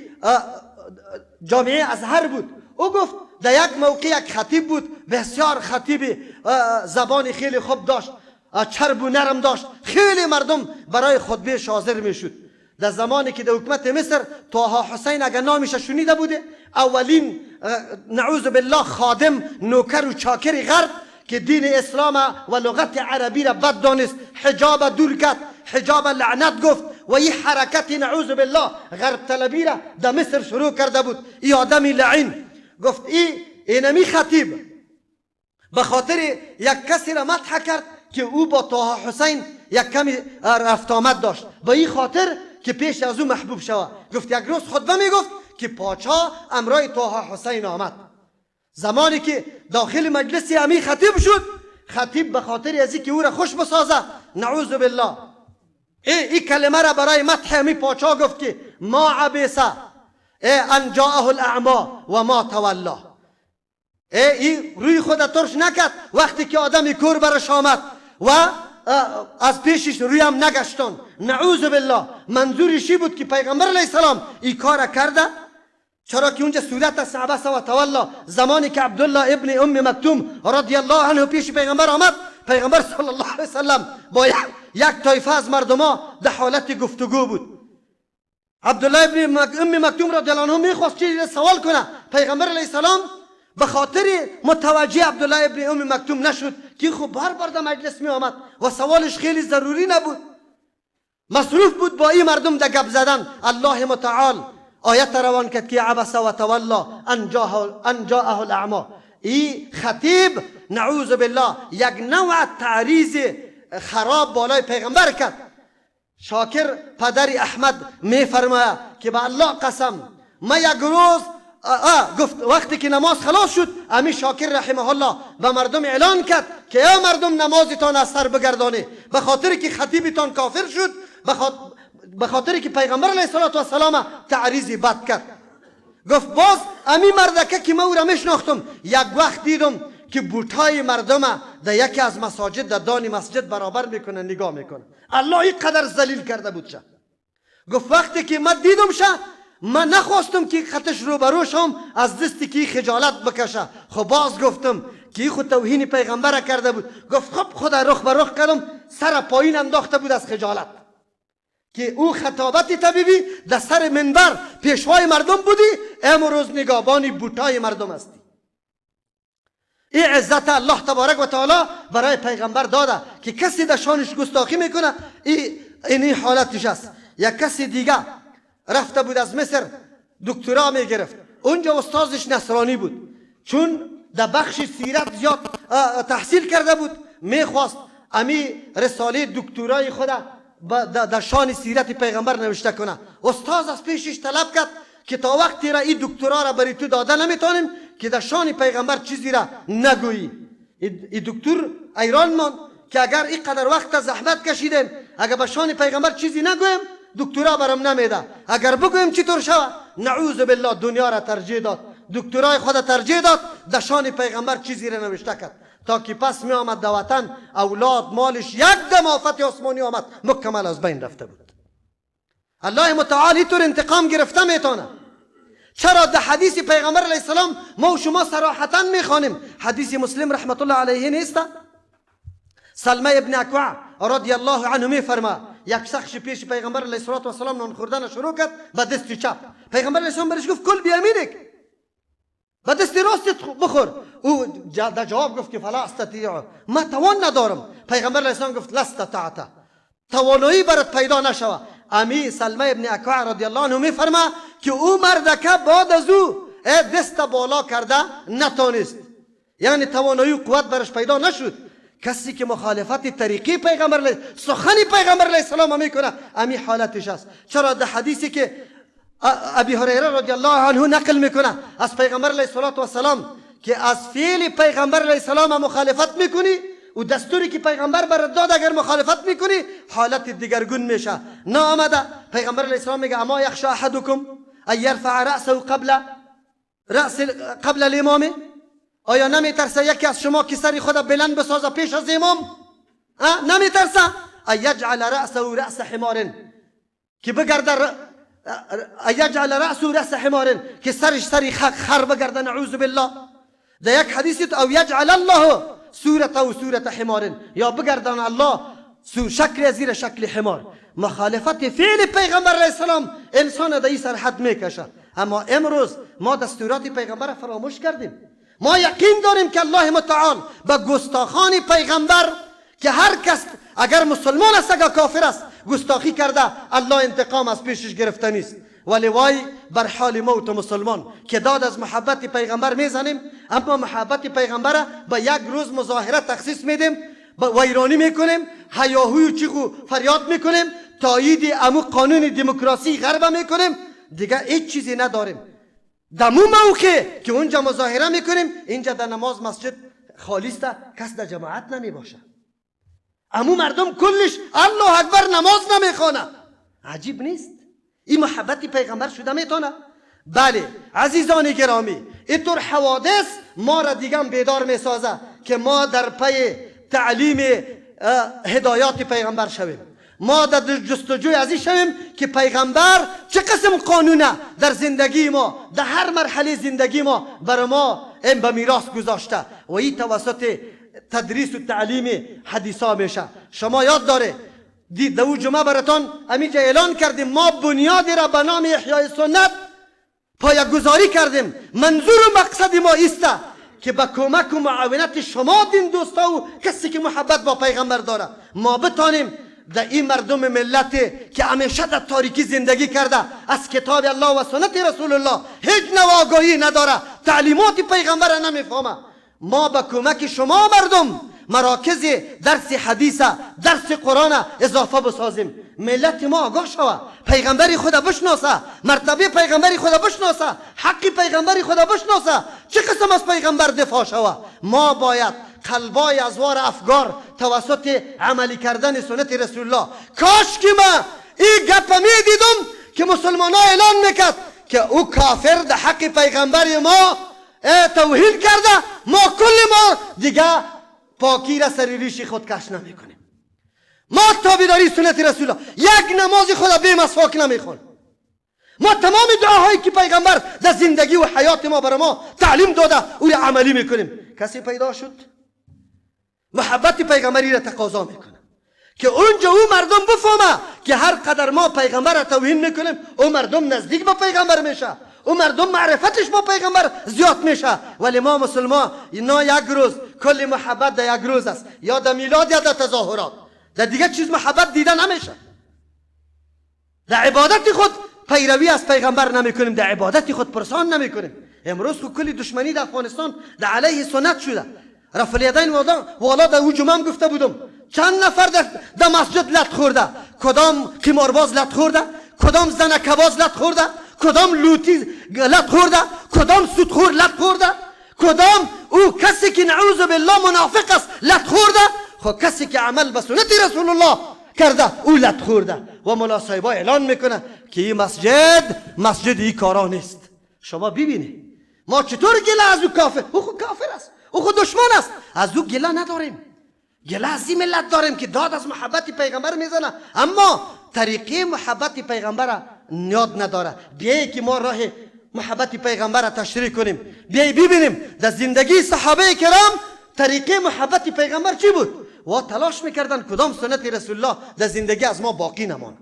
جامعه ازهر بود. او گفت در یک موقع یک خطیب بود، بسیار خطیب زبان خیلی خوب داشت، چرب و نرم داشت، خیلی مردم برای خطبه حاضر میشد. در زمانی که در حکومت مصر طه حسین اگر نامش شنیده بوده، اولین نعوذ بالله خادم نوکر و چاکر غرب که دین اسلام و لغت عربی را بد دانست، حجاب دور کرد، حجاب لعنت گفت و این حرکت نعوذ بالله غرب طلبی را در مصر شروع کرده بود. این آدمی لعین گفت اینمی خطیب به خاطر یک کسی را مدح کرد که او با طه حسین یک کمی رفت آمد داشت، با این خاطر که پیش از او محبوب شود. گفت یک روز خطبه می گفت که پاچا امرای طه حسین آمد. زمانی که داخل مجلس امی خطیب شد، خطیب به خاطر از اینکه او را خوش بسازه نعوذ بالله این کلمه را برای مدح امی پاچا گفت که ما عبسه ان جاءه الاعمى و ما تولا. این روی خود ترش نکرد وقتی که آدمی کور برش آمد و از پیشش روی هم نگشتن. نعوذ بالله منظورشی بود که پیغمبر علیه السلام این کار کرده، چرا که اونجا صورت از عبس و تولا زمانی که عبدالله ابن ام مکتوم رضی الله عنه پیش پیغمبر آمد، پیغمبر صلی الله علیه وسلم با یک طایفه از مردما در حالت گفتگو بود. عبدالله ابن ام مکتوم رضی الله عنه میخواست چیزی سوال کنه، پیغمبر علیه السلام به خاطر متوجه عبدالله ابن ام مکتوم نشد که خب بار بار در مجلس می آمد و سوالش خیلی ضروری نبود، مصروف بود با این مردم در گپ زدن. الله متعال آیت روان کرد که عبس و تولا ان جاءه الاعمى. این خطیب نعوذ بالله یک نوع تعریض خراب بالای پیغمبر کرد. شاکر پدر احمد می فرماید که به الله قسم ما یک روز گفت وقتی که نماز خلاص شد، امی شاکر رحمه الله به مردم اعلان کرد که ای مردم نمازتان از سر بگردانه، به خاطر که خطیبتان کافر شد، به خاطر که پیغمبر علیه السلام تعریضی بد کرد. گفت باز امی مردکه که ما او را میشناختم، یک وقت دیدم که بوتای مردم در یکی از مساجد در دانی مسجد برابر میکنه، نگاه میکنه. الله این قدر ذلیل کرده بود شه. گفت وقتی که من دیدم شه، من نخواستم که خطش رو بروشم از دستی که خجالت بکشه. خب باز گفتم که این خود توهین پیغمبر کرده بود. گفت خب خدا رخ به رخ کردم، سر پایین انداخته بود از خجالت که او خطابت طبیبی در سر منبر پیشوای مردم بودی، امروز نگابانی بوتای مردم هستی. این عزت الله تبارک و تعالی برای پیغمبر داده که کسی در شانش گستاخی میکنه این حالتش است. یک کسی دیگه رفته بود از مصر دکترا میگرفت، اونجا استادش نصرانی بود، چون در بخش سیرت زیاد تحصیل کرده بود، میخواست امی رساله دکترای خود در شان سیرت پیغمبر نوشته کنه. استاد از پیشش طلب کرد که تا وقتی را این دکترا را برای تو داده نمیتونیم که در شان پیغمبر چیزی را نگویی. این دکتر ایران ماند که اگر این قدر وقت زحمت کشیدیم، اگر به شان پیغمبر چیزی نگویم دکترا برام نمیده، اگر بگویم چطور شود؟ نعوذ بالله دنیا را ترجیح داد، دکترای خود ترجیح داد، در شان پیغمبر چیزی را نوشته کرد تا که پس می آمد در وطن اولاد مالش یک دم آفت آسمانی آمد مکمل از بین رفته بود. الله متعال اینطور انتقام گرفته میتونه. چرا در حدیث پیغمبر علیه السلام ما و شما صراحتا میخوانیم؟ حدیث مسلم رحمت الله علیه نیست؟ سلمه ابن اکوع رضی الله عنه میفرما یک شخص پیش پیغمبر علیه السلام نان خوردن شروع کرد با دست چپ. پیغمبر علیه السلام برش گفت کل بیامینک، با دست راست بخور. او در جواب گفت که فلا استطیع، ما توان ندارم. پیغمبر علیه السلام گفت لا استطعت، توانایی برات پیدا نشوه. امی سلمه ابن اکوع رضی الله عنه میفرما که او مردکه بعد از او دست بالا کرده نتانست، یعنی توانایی و قوت برش پیدا نشد. کسی که مخالفت طریقی پیغمبر سخن پیغمبر علیه السلام میکنه امی حالتش است. چرا در حدیثی که ابی هریره رضی الله عنه نقل میکنه از پیغمبر علیه السلام که از فعل پیغمبر علیه السلام مخالفت میکنی و دستوری که پیغمبر برات داد اگر مخالفت میکنی حالت دیگرگون میشه. نه آمده پیغمبر علیه السلام میگه اما یخشى احدکم ان یرفع رأسه قبل الامام، آیا نمیترسه یکی از شما که سری خود بلند بسازه پیش از امام؟ نمیترسه؟ ان یجعل رأسه رأس حمار، که بگرده یجعل رأسه رأس حمار، که سرش سری خر بگرده نعوذ بالله. در یک حدیثی او یجعل الله صورته و صورت حمار، یا بگردان الله شکل زیر شکل حمار. مخالفت فعل پیغمبر علیه السلام انسان در این سرحد میکشه. اما امروز ما دستورات پیغمبر فراموش کردیم. ما یقین داریم که الله متعال به گستاخان پیغمبر که هر کس اگر مسلمان است اگر کافر است گستاخی کرده الله انتقام از پیشش گرفته نیست. ولی وای بر حال موت مسلمان که داد از محبت پیغمبر میزنیم، اما محبت پیغمبر به یک روز مظاهره تخصیص میدیم، ویرانی میکنیم، هیاهوی و چیغ و فریاد میکنیم، تایید امو قانون دموکراسی غرب میکنیم، دیگه هیچ چیزی نداریم. دمو موقع که اونجا مظاهره میکنیم اینجا در نماز مسجد خالی است، کس در جماعت نمی باشه. امو مردم کلش الله اکبر نماز نمیخونه. عجیب نیست؟ این محبت پیغمبر شده میتونه؟ بله عزیزان گرامی، اینطور حوادث ما را دیگه بیدار میسازه که ما در پی تعلیم هدایات پیغمبر شویم. ما در جستجوی از این شویم که پیغمبر چه قسم قانونه در زندگی ما، در هر مرحله زندگی ما برای ما این به میراث گذاشته و این توسط تدریس و تعلیم حدیثا میشه. شما یاد داره در او جمعه براتان همینجا اعلان کردیم ما بنیادی را به نام احیای سنت پایه‌گذاری کردیم. منظور و مقصد ما است که با کمک و معاونت شما دین دوستا و کسی که محبت با پیغمبر داره ما بتانیم در این مردم ملت که همیشه در تاریکی زندگی کرده از کتاب الله و سنت رسول الله هیچ نواگاهی نداره، تعلیمات پیغمبر را نمیفهمه، ما با کمک شما مردم مراکز درس حدیث درس قرآن اضافه بسازیم. ملت ما آگاه شوه، پیغمبری خدا بشناسه، مرتبه پیغمبری خدا بشناسه، حق پیغمبری خدا بشناسه، چه قسم از پیغمبر دفاع شوه. ما باید قلبای ازوار افگار توسط عملی کردن سنت رسول الله. کاش که ما این گپ می دیدم که مسلمان ها اعلان میکرد که او کافر در حق پیغمبر ما توهین کرده، ما کل ما دیگه پاکی را سر ریش خود کش نمی کنیم. ما تابعداری سنت رسول الله، یک نماز خدا بی مسواک نمیخون. ما تمام دعاهایی که پیغمبر در زندگی و حیات ما برای ما تعلیم داده او را عملی میکنیم. کسی پیدا شد محبت پیغمبری را تقاضا میکنه که اونجا او مردم بفهمه که هر قدر ما پیغمبر را توهین میکنیم او مردم نزدیک با پیغمبر میشه، او مردم معرفتش با پیغمبر زیاد میشه. ولی ما مسلمان اینا یک روز کل محبت در یک روز است، یا در میلاد یا در تظاهرات، در دیگه چیز محبت دیده نمیشه. در عبادت خود پیروی از پیغمبر نمیکنیم، در عبادت خود پرسان نمیکنیم. امروز خود کلی دشمنی در افغانستان در علیه سنت شده. رفع الیدین والا در او جمعه گفته بودم چند نفر در مسجد لط خورده، کدام قمارباز لط خورده، کدام زنکباز لط خورده، کدام لوتی لط خورده، کدام سودخور لط خورده، کدام او کسی که نعوذ بالله منافق است لط خورده. خب کسی که عمل به سنت رسول الله کرده او لط خورده. و مولا صاحبا اعلان میکنه که این مسجد این کارا نیست. شما ببینید ما چطور گله از او کافر، او خود کافر است، او خود دشمن است، از او گله نداریم. گله از این ملت داریم که داد از محبت پیغمبر میزنه اما طریقه محبت پیغمبر یاد نداره. بیایی که ما راه محبت پیغمبر را تشریح کنیم. بیایی ببینیم در زندگی صحابه کرام طریقه محبت پیغمبر چی بود و تلاش میکردن کدام سنت رسول الله در زندگی از ما باقی نمانه،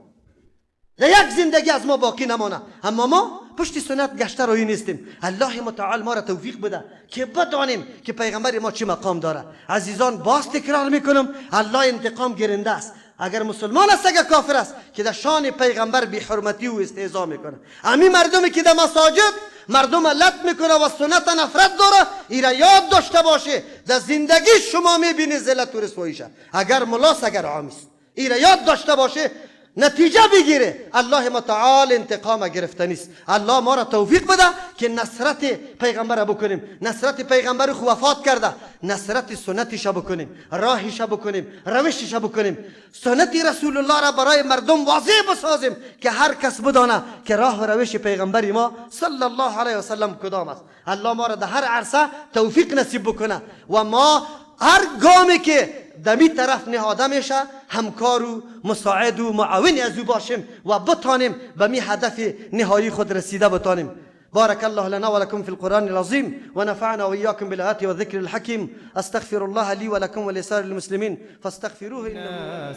در یک زندگی از ما باقی نمانه. اما ما پشت سنت گشته روی نیستیم. الله متعال ما را توفیق بده که بدانیم که پیغمبر ما چه مقام داره. عزیزان باز تکرار میکنم، الله انتقام گیرنده است. اگر مسلمان است اگر کافر است که در شان پیغمبر بی حرمتی و استهزا میکنه، همین مردمی که در مساجد مردم لط میکنه و سنت نفرت داره، ایرا یاد داشته باشه در زندگی شما میبینی ذلت و رسواییشه. اگر ملاس اگر عامیست ایرا یاد داشته باشه، نتیجه بگیره. الله متعال انتقام گرفته نیست. الله ما را توفیق بده که نصرت پیغمبر بکنیم. نصرت پیغمبر خو وفات کرده، نصرت سنتش بکنیم، راهش بکنیم، روشش بکنیم. سنت رسول الله را برای مردم واضح بسازیم که هر کس بدانه که راه و روش پیغمبر ما صلی الله علیه و سلم کدام است. الله ما را در هر عرصه توفیق نصیب بکنه و ما هر گامی که دمی طرف نهاده میشه همکار و مساعد و معاون از او باشیم و بتانیم به می هدف نهایی خود رسیده بتانیم. بارك الله لنا ولكم في القرآن العظيم ونفعنا وإياكم بالآيات والذكر الحكيم. أستغفر الله لي ولكم ولسائر المسلمين فاستغفروه إنه